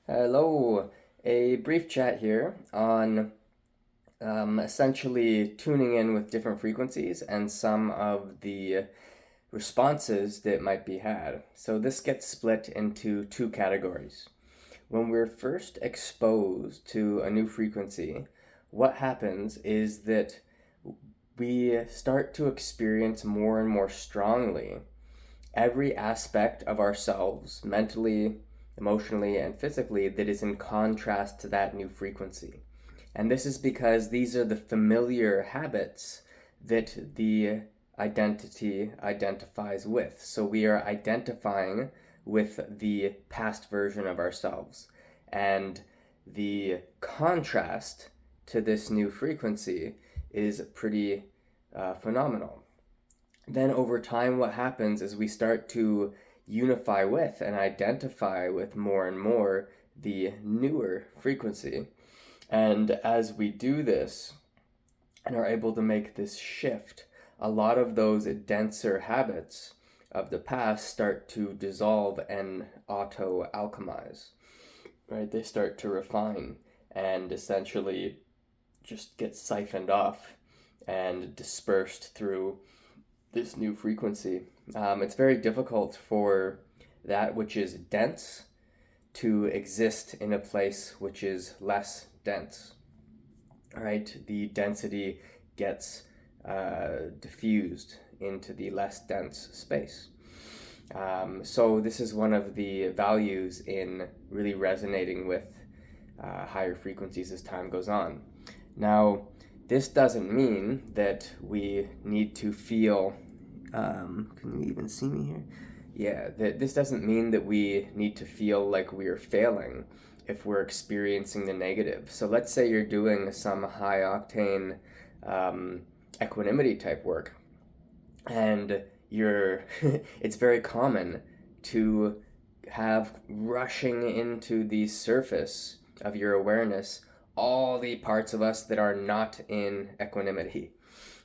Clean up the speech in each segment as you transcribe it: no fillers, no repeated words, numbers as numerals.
Hello, a brief chat here on essentially tuning in with different frequencies and some of the responses that might be had. So, this gets split into two categories. When we're first exposed to a new frequency, what happens is that we start to experience more and more strongly every aspect of ourselves, mentally, emotionally, and physically, that is in contrast to that new frequency. And this is because these are the familiar habits that the identity identifies with. So we are identifying with the past version of ourselves. And the contrast to this new frequency is pretty phenomenal. Then over time, what happens is we start to unify with and identify with more and more the newer frequency. And as we do this and are able to make this shift, a lot of those denser habits of the past start to dissolve and auto alchemize, right? They start to refine and essentially just get siphoned off and dispersed through this new frequency. It's very difficult for that which is dense to exist in a place which is less dense. All right, the density gets diffused into the less dense space. So this is one of the values in really resonating with higher frequencies as time goes on. Now, this doesn't mean that we need to feel. Can you even see me here? Yeah, this doesn't mean that we need to feel like we are failing if we're experiencing the negative. So let's say you're doing some high octane equanimity type work, and you're it's very common to have rushing into the surface of your awareness all the parts of us that are not in equanimity,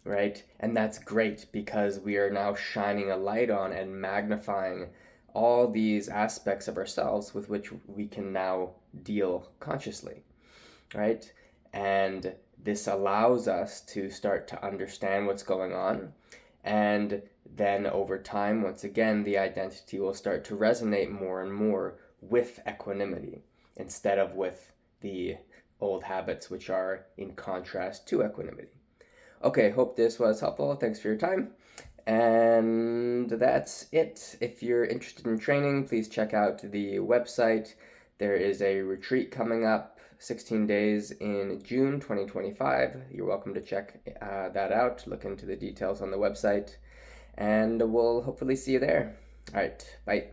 right? And that's great because we are now shining a light on and magnifying all these aspects of ourselves with which we can now deal consciously, right? And this allows us to start to understand what's going on. And then over time, once again, the identity will start to resonate more and more with equanimity instead of with the old habits which are in contrast to equanimity. Okay, hope this was helpful. Thanks for your time. And that's it. If you're interested in training, please check out the website. There is a retreat coming up, 16 days in June 2025. You're welcome to check that out. Look into the details on the website, and we'll hopefully see you there. All right, bye.